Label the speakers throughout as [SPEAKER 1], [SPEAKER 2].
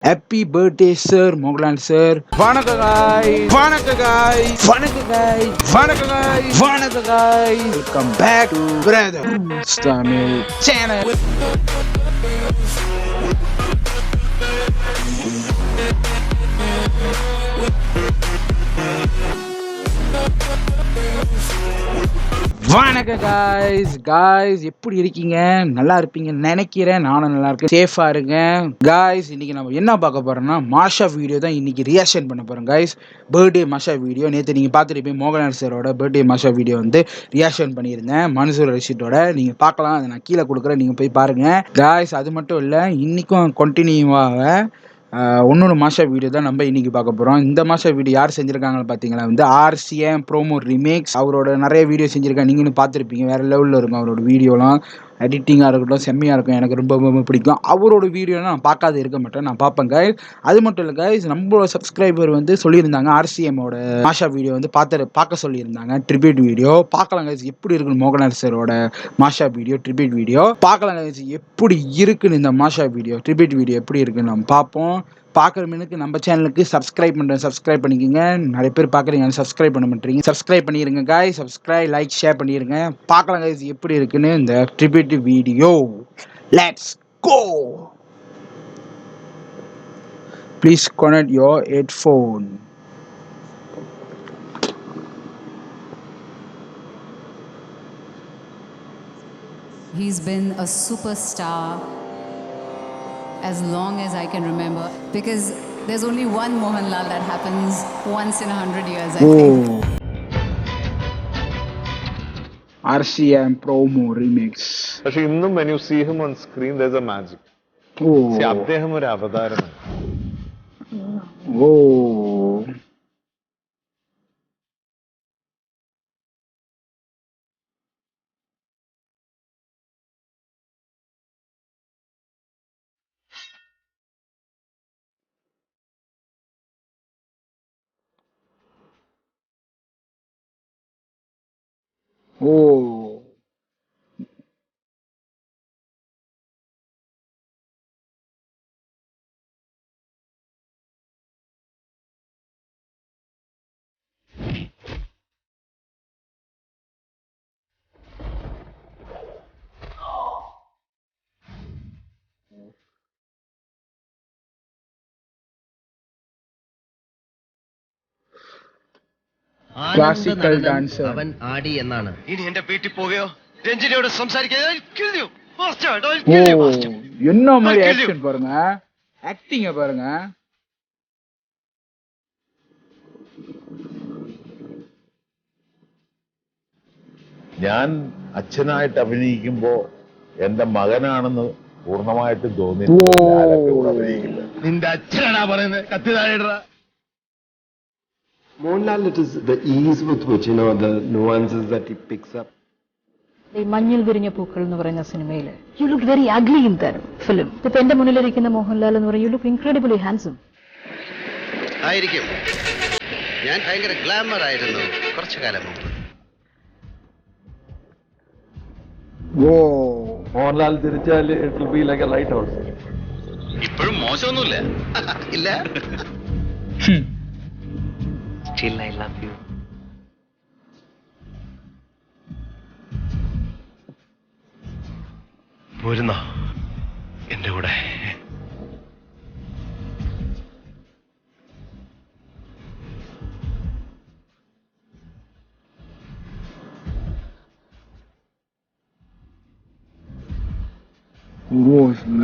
[SPEAKER 1] Happy birthday, sir, Mogalan sir. Vanaka guys. Vanaka guys. Vanaka guys. Vanaka guys. Vanaka guys. Welcome back to Brother Tamil channel. வணக்கம் guys எப்படி இருக்கீங்க? நல்லா இருப்பீங்கன்னு நினைக்கிறேன். நானும் நல்லா இருக்கேன். சேஃபா இருக்கேன் காய்ஸ். இன்னைக்கு நம்ம என்ன பார்க்க போறோம்னா மாஷா வீடியோ தான் இன்னைக்கு ரியாக்ஷன் பண்ண போறோம் காய்ஸ். பர்த்டே மாஷா வீடியோ நேற்று நீங்கள் பார்த்துருப்பீங்க. மோகன்லால் சாரோட பர்த்டே மாஷா வீடியோ வந்து ரியாக்ஷன் பண்ணியிருந்தேன் மன்சூர் ரஷீதோட. நீங்கள் பார்க்கலாம், அதை நான் கீழே கொடுக்குறேன், நீங்கள் போய் பாருங்க காய்ஸ். அது மட்டும் இல்லை, இன்னைக்கும் கண்டினியூவாக ஒன்னொரு மாஷா வீடியோ தான் நம்ம இன்னைக்கு பார்க்க போகிறோம். இந்த மாஷா வீடியோ யார் செஞ்சுருக்காங்கன்னு பார்த்தீங்கன்னா வந்து RCM ப்ரோமோ ரிமேக்ஸ். அவரோட நிறைய வீடியோ செஞ்சுருக்காங்க, நீங்களும் பார்த்துருப்பீங்க. வேறு லெவலில் இருக்கும் அவரோட வீடியோலாம். எடிட்டிங்காக இருக்கட்டும் செம்மையாக இருக்கும். எனக்கு ரொம்ப ரொம்ப பிடிக்கும் அவரோட வீடியோலாம். நான் பார்க்காத இருக்க மாட்டேன், நான் பார்ப்பேன் கைஸ். அது மட்டும் இல்லை கைஸ், நம்மளோட சப்ஸ்கிரைபர் வந்து சொல்லியிருந்தாங்க RCMோட மாஷா வீடியோ வந்து பார்க்க சொல்லியிருந்தாங்க. ட்ரிபியூட் வீடியோ பார்க்கலாம் கைஸ். எப்படி இருக்குன்னு மோகன்லால் சாரோட மாஷா வீடியோ ட்ரிபியூட் வீடியோ பார்க்கலாம் கைஸ். எப்படி இருக்குன்னு இந்த மாஷா வீடியோ ட்ரிபியூட் வீடியோ எப்படி இருக்குன்னு நம்ம பார்ப்போம். பார்க்குற மீனுக்கு நம்ம சேனலுக்கு சப்ஸ்கிரைப் பண்ணிக்கோங்க. நிறைய பேர் பார்க்குறீங்க, சப்ஸ்கிரைப் பண்ண மாட்டீங்க. சப்ஸ்கிரைப் பண்ணிடுங்க காய். சப்ஸ்கிரைப், லைக், ஷேர் பண்ணிடுங்க. பார்க்கலாம் கைஸ் எப்படி இருக்குன்னு இந்த tribute video. Let's go. Please connect your headphone.
[SPEAKER 2] He's been a superstar as long as I can remember, because there's only one Mohanlal that happens once in 100 years, I think.
[SPEAKER 1] RCM promo remix.
[SPEAKER 3] പക്ഷെ ഇന്നും when you see him on screen there's a magic. അദ്ദേഹം ഒരു അവതാരമാണ്.
[SPEAKER 1] Classical dancer
[SPEAKER 4] അവൻ ആടി എന്നാണ്.
[SPEAKER 5] ഇനി എന്റെ വീട്ടിൽ പോവുകയോ രഞ്ജിനിയോട് സംസാരിക്കുകയോ
[SPEAKER 1] என்ன மாதிரி ஆக்ஷன் பாருங்க, ஆக்டிங்க பாருங்க.
[SPEAKER 6] ഞാൻ അച്ഛനായിട്ട് അഭിനയിക്കുമ്പോ എന്റെ മകനാണെന്ന് പൂർണ്ണമായിട്ടും തോന്നി.
[SPEAKER 5] നിന്റെ അച്ഛനാണാ പറയുന്നത്, കത്തി താഴെടാ.
[SPEAKER 7] Mohanlal, it is the ease with which, the nuances that he picks up.
[SPEAKER 8] ഈ മഞ്ഞിൽ വിരിഞ്ഞ പൂക്കൾ എന്ന് പറയുന്ന സിനിമയില് you look very ugly in that film. ഇപ്പൊ എന്റെ മുന്നിലിരിക്കുന്ന മോഹൻലാൽ എന്ന് പറയുന്നത് യു ലുക്ക് ഇൻക്രെഡിബിളി ഹാൻസം.
[SPEAKER 5] ആയിരിക്കും. ഞാൻ ഭയങ്കര ഗ്ലാമർ ആയിരുന്നു കുറച്ചു കാലം മുമ്പ്.
[SPEAKER 7] മോഹൻലാൽ തിരിച്ചാൽ it will be like a lighthouse.
[SPEAKER 5] ഇപ്പോഴും മോശമൊന്നുമില്ല. ഇല്ല. Still I love you. പോരുന്നോ എന്റെ കൂടെ?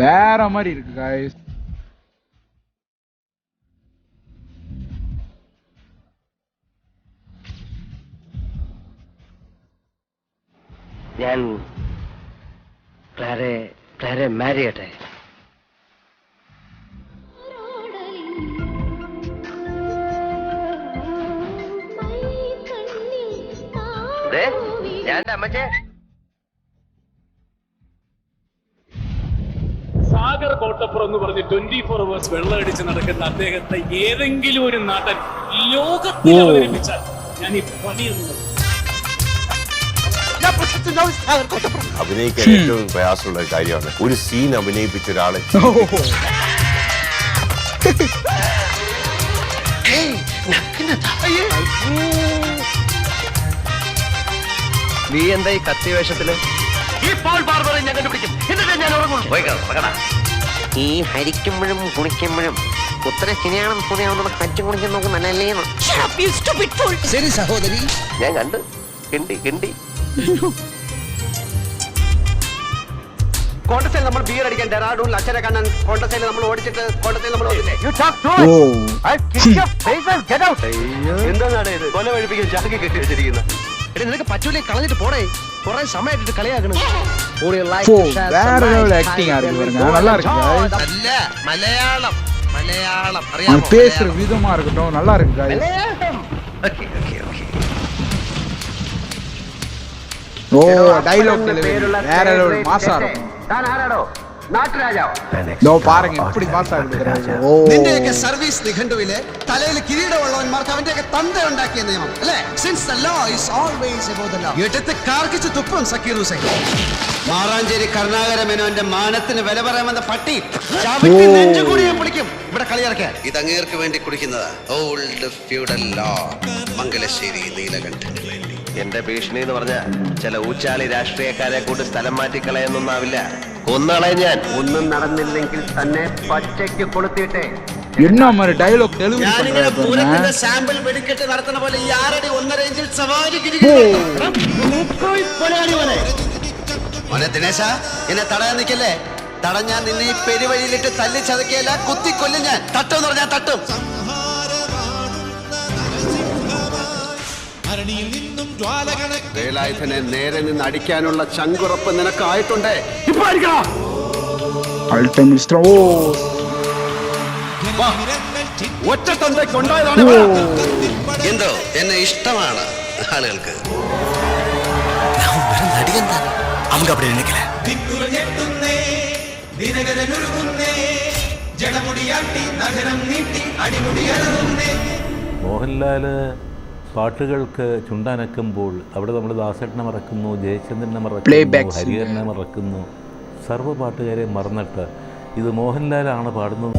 [SPEAKER 1] வேற மாதிரி இருக்கு guys.
[SPEAKER 5] ഞാൻ ക്ലാരെ മാരി ചെയ്യട്ടെ? ഞാൻ അമ്മച്ചേ
[SPEAKER 9] സാഗർ കോട്ടപ്പുറം എന്ന് പറഞ്ഞ് 24 hours വെള്ളം അടിച്ച് നടക്കുന്ന അദ്ദേഹത്തെ ഏതെങ്കിലും ഒരു നടൻ ലോകത്തിൽ അവതരിപ്പിച്ചാൽ ഞാൻ ഈ പണിയൊന്നും.
[SPEAKER 6] അഭിനയിക്കാൻ ഏറ്റവും പ്രയാസമുള്ള കാര്യമാണ് ഒരു സീൻ അഭിനയിപ്പിച്ച ഒരാളെ
[SPEAKER 5] നീ എന്താ ഈ കത്തി വേഷത്തില്? ഇപ്പോൾ ബാർബറെ ഞാൻ കണ്ടുപിടിക്കും, എന്നിട്ട് ഞാൻ ഉറങ്ങുള്ളൂ. ഈ ഹരിക്കുമ്പോഴും കുളിക്കുമ്പോഴും ഉത്തര ശനിയാണെന്ന് തോന്നിയാവുന്ന ഹജ്ജ് കുളിക്കാൻ നോക്കും നല്ലല്ലേ?
[SPEAKER 4] ശരി സഹോദരി,
[SPEAKER 5] ഞാൻ കണ്ട് കിണ്ടി കിണ്ടി. കോണ്ടസയിൽ നമ്മൾ ബിയർ അടിക്കാൻ ഡെറാഡൂണിൽ അച്ഛനെ കാണാൻ കോണ്ടസയിൽ നമ്മൾ ഓടിച്ചിട്ട് കോണ്ടസയിൽ നമ്മൾ എന്താണ് ഇത്? കൊല വഴിപ്പിക്കാൻ ചാക്കി കെട്ടി വെച്ചിരിക്കുന്ന. നിനക്ക് പറ്റൂലേ, കളഞ്ഞിട്ട് പോടേ. കുറെ സമയമായിട്ട് കളിയാക്കണം.
[SPEAKER 1] வேற லெவல் ஆக்டிங் இருக்கு பாருங்க, நல்லா இருக்கு.
[SPEAKER 4] അല്ല മലയാളം, മലയാളം
[SPEAKER 1] அவன்
[SPEAKER 4] അറിയാമോ?
[SPEAKER 1] பேசுற விதமா இருக்கட்டும் நல்லா இருக்கு guys. ஓ டயலாக் டெலிவரி வேற லெவல் மாசா இருக்கும். ദോ പാരുங்க எப்படி മാസാ കൊടുക്കறாரு. ഓ
[SPEAKER 4] നിന്റെയൊക്കെ സർവീസ് നിഘണ്ടുവിലെ തലയിൽ കിരീടമുള്ളവന്മാർക്ക് അവന്റെയൊക്കെ തന്ത ഉണ്ടാക്കിയ നിയമം അല്ലേ? Since the law is always above the law. എടുത്ത് കാർക്കിച്ച് തുപ്പും സക്കീർ ഹുസൈൻ. മാറാഞ്ചേരി കരുണാകര മേനോന്റെ മാനത്തിന് വില പറയാമെന്ന പട്ടി ചവിട്ടി നെഞ്ചുകൂടിയെ പിടിക്കും ഇവിടെ കളിയിറക്കാൻ. ഇത് അങ്ങേർക്ക് വേണ്ടി കുടിക്കുന്നതാ, ഓൾഡ് ഫ്യൂഡൽ ലോ. മംഗലശ്ശേരി നീലകണ്ഠന് വേണ്ടി.
[SPEAKER 5] എന്റെ ഭീഷണി എന്ന് പറഞ്ഞ ചില ഊച്ചാളി രാഷ്ട്രീയക്കാരെ കൂടി സ്ഥലം മാറ്റിക്കളയെന്നൊന്നാവില്ല. കൊന്നളെ ഞാൻ. ഒന്നും നടന്നില്ലെങ്കിൽ തന്നെ പച്ചയ്ക്ക് കൊളുത്തിയിട്ടേ.
[SPEAKER 1] என்ன மாதிரி டயலாக் டெலிவரி பண்றாரு.
[SPEAKER 4] സാമ്പിൾ വെടിക്കെട്ട് നടത്തുന്ന പോലെ ഈ 6 അടി 1.5 ഇഞ്ചിൽ സവാരി മോനെ ദിനേശ, എന്നെ തടയാൻ നിൽക്കല്ലേ. തടഞ്ഞാൽ നിന്നെ ഈ പെരുവഴിയിലിട്ട് തല്ലി ചതക്കിയല്ല, കുത്തിക്കൊല്ലും ഞാൻ. തട്ടും പറഞ്ഞാൽ തട്ടും. വേലായുധനെ നേരെ നിന്ന് അടിക്കാനുള്ള ചങ്കുറപ്പ് നിനക്കായിട്ടുണ്ടേ. ഇപ്പൊ അടിക്കണം.
[SPEAKER 1] അൾട്ടിമിസ്റ്റർ. ഓ
[SPEAKER 4] ഒറ്റ തന്തയ്ക്കുണ്ടായതാണ്. എന്തോ എന്നെ ഇഷ്ടമാണ് ആളുകൾക്ക്.
[SPEAKER 10] മോഹൻലാല് പാട്ടുകൾക്ക് ചുണ്ടനക്കുമ്പോൾ അവിടെ നമ്മൾ ദാസേട്ടനെ മറക്കുന്നു, ജയചന്ദ്രനെ മറക്കുന്നു, ഹരിഹരനെ മറക്കുന്നു, സർവ്വ പാട്ടുകാരെ മറന്നിട്ട് ഇത് മോഹൻലാലാണ് പാടുന്നത്.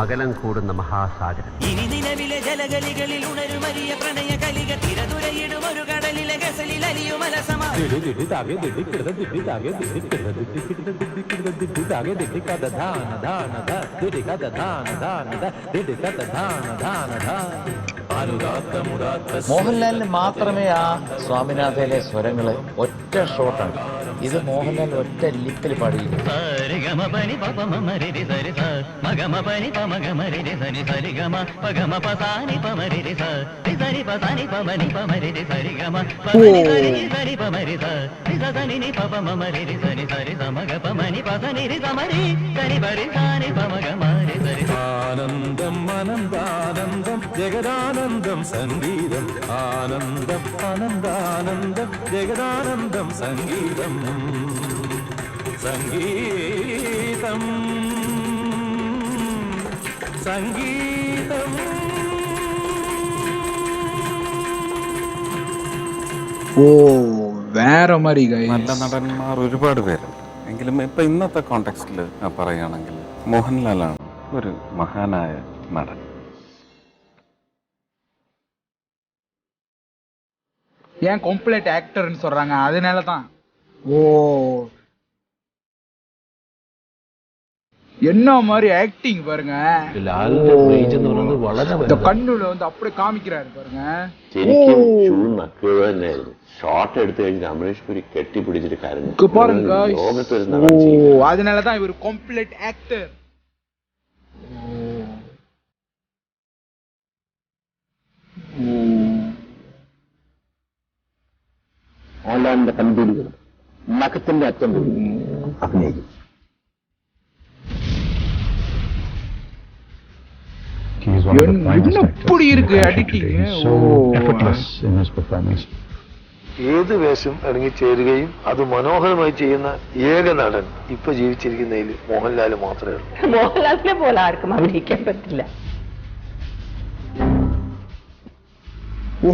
[SPEAKER 5] അകലം കൂടുന്ന മഹാസാഗരം.
[SPEAKER 11] ഇനി നിലവിലെ ജലഗലികളിൽ ഉണരുമരിയ പ്രണയ കലിക തിരതുരയിടും ഒരു കടലിലെ ഗസലിൽ അലിയുമലസമ.
[SPEAKER 12] മോഹൻലാലിന് മാത്രമേ ആ സ്വാമിനാഥയിലെ സ്വരങ്ങള് ഒറ്റ ഷോട്ടാണ്. ഇത് മോഹൻലാൽ ഒറ്റ ലിപ്പിൽ പാടിയില്ല.
[SPEAKER 10] ആനന്ദം അനന്താനന്ദം ജഗദാനന്ദം സംഗീതം. ആനന്ദം അനന്താനന്ദം ജഗദാനന്ദം സംഗീതം. സംഗീതം സംഗീതം.
[SPEAKER 1] ഓ വേറെ மாதிரி
[SPEAKER 13] നല്ല നടന്മാർ ഒരുപാട് പേര്. എങ്കിലും ഇപ്പൊ ഇന്നത്തെ കോണ്ടെക്സ്റ്റിൽ പറയുകയാണെങ്കിൽ മോഹൻലാലാണ് ഒരു മഹാനായ നടൻ.
[SPEAKER 1] ஏன் கம்ப்ளீட் ஆக்டர்னு சொல்றாங்க, அதனால தான். ஓ என்ன மாதிரி ஆக்டிங் பாருங்க. இந்த കണ്ണുல வந்து அப்படியே കാമിக்கிறாரு பாருங்க.
[SPEAKER 3] ഷോട്ട് എടുത്തു കഴിഞ്ഞ് രമേഷ് പുരി കെട്ടിപ്പിടിച്ചിട്ട് കരഞ്ഞു
[SPEAKER 1] பாருங்க. ஓ அதனால தான் இவர் கம்ப்ளீட் ஆக்டர்.
[SPEAKER 5] മോഹൻലാലിന്റെ കൺപീലികൾ നഖത്തിന്റെ അറ്റം അഭിനയിക്കും.
[SPEAKER 1] எப்படி இருக்கு எடிட்டிங்.
[SPEAKER 14] ഏത് വേഷം ഇറങ്ങിച്ചേരുകയും അത് മനോഹരമായി ചെയ്യുന്ന ഏക നടൻ ഇപ്പൊ ജീവിച്ചിരിക്കുന്നതിൽ മോഹൻലാൽ മാത്രമേ ഉള്ളൂ.
[SPEAKER 8] മോഹൻലാലിനെ പോലെ ആർക്കും അഭിനയിക്കാൻ പറ്റില്ല.
[SPEAKER 1] ഓ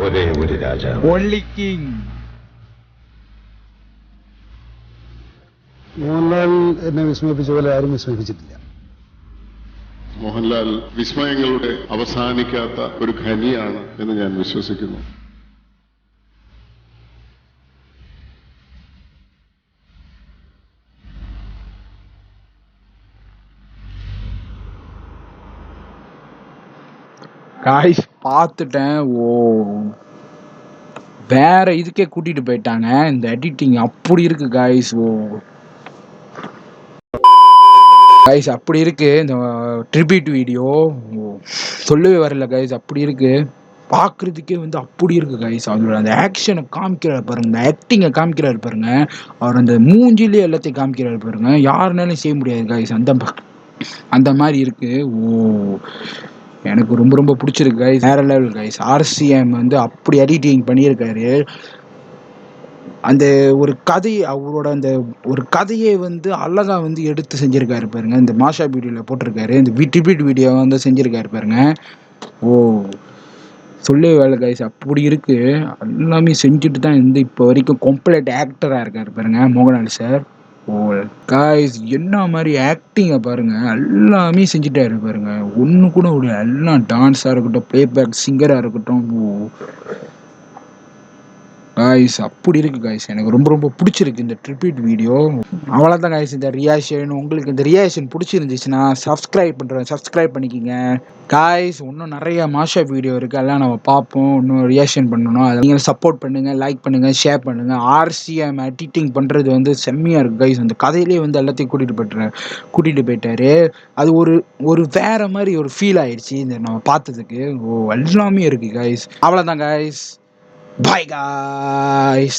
[SPEAKER 6] ഒരേ ഒരു രാജാവ്,
[SPEAKER 1] ഓൺലി കിങ്.
[SPEAKER 7] മോഹൻലാൽ എന്നെ വിസ്മയിപ്പിച്ച പോലെ ആരും വിസ്മയിപ്പിച്ചിട്ടില്ല.
[SPEAKER 15] മോഹൻലാൽ വിസ്മയങ്ങളുടെ അവസാനിക്കാത്ത ഒരു ഖനിയാണ് എന്ന് ഞാൻ വിശ്വസിക്കുന്നു.
[SPEAKER 1] காய்ஸ் பார்த்துட்டேன். ஓ வேற இதுக்கே கூட்டிட்டு போயிட்டாங்க. இந்த எடிட்டிங் அப்படி இருக்கு காய்ஸ். ஓ காய்ஸ் அப்படி இருக்கு இந்த ட்ரிபியூட் வீடியோ. சொல்லவே வரல காய்ஸ், அப்படி இருக்கு. பார்க்குறதுக்கே வந்து அப்படி இருக்கு காய்ஸ். அவரோட அந்த ஆக்ஷனை காமிக்கிறாரு பாருங்க, இந்த ஆக்டிங்கை காமிக்கிறாரு பாருங்க, அவர் அந்த மூஞ்சிலே எல்லாத்தையும் காமிக்கிறாரு பாருங்க. யாருனாலும் செய்ய முடியாது காய்ஸ், அந்த மாதிரி இருக்கு. ஓ எனக்கு ரொம்ப ரொம்ப பிடிச்சிருக்கு கைஸ். வேற லெவல் கைஸ். RCM வந்து அப்படி எடிட்டிங் பண்ணியிருக்காரு. அந்த ஒரு கதை, அவரோட அந்த ஒரு கதையை வந்து அழகா வந்து எடுத்து செஞ்சிருக்காரு பாருங்க. இந்த மாஷா வீடியோவில் போட்டிருக்காரு, இந்த ட்ரிபியூட் வீடியோ வந்து செஞ்சிருக்காரு பாருங்க. ஓ சொல்லவே வேலை கைஸ், அப்படி இருக்கு. எல்லாமே செஞ்சுட்டு தான் இந்த இப்போ வரைக்கும் கம்ப்ளீட் ஆக்டராக இருக்காரு பாருங்க மோகன்லால் சார். ஓ காய்ஸ் என்ன மாதிரி ஆக்டிங்கை பாருங்க, எல்லாமே செஞ்சுட்டாரு பாருங்க. ஒன்று கூட விட எல்லாம் டான்ஸாக இருக்கட்டும், பிளேபேக் சிங்கராக இருக்கட்டும். ஓ காய்ஸ் அப்படி இருக்கு காய்ஸ். எனக்கு ரொம்ப ரொம்ப பிடிச்சிருக்கு இந்த ட்ரிபியூட் வீடியோ. அவ்வளோதான் காய்ஸ் இந்த ரியாக்ஷன். உங்களுக்கு இந்த ரியாக்ஷன் பிடிச்சிருந்துச்சுன்னா சப்ஸ்கிரைப் பண்ணிக்கிங்க காய்ஸ். இன்னும் நிறைய மாஷா வீடியோ இருக்குது, எல்லாம் நம்ம பார்ப்போம். இன்னும் ரியாக்ஷன் பண்ணணும், அதை நீங்கள் சப்போர்ட் பண்ணுங்கள், லைக் பண்ணுங்கள், ஷேர் பண்ணுங்கள். RCM எடிட்டிங் பண்ணுறது வந்து செம்மையாக இருக்குது காய்ஸ். அந்த கதையிலே வந்து எல்லாத்தையும் கூட்டிகிட்டு போயிட்டாரு. அது ஒரு வேற மாதிரி ஒரு ஃபீல் ஆயிடுச்சு இந்த நம்ம பார்த்ததுக்கு. ஓ எல்லாமே இருக்குது காய்ஸ். அவ்வளோதான் காய்ஸ். Bye guys.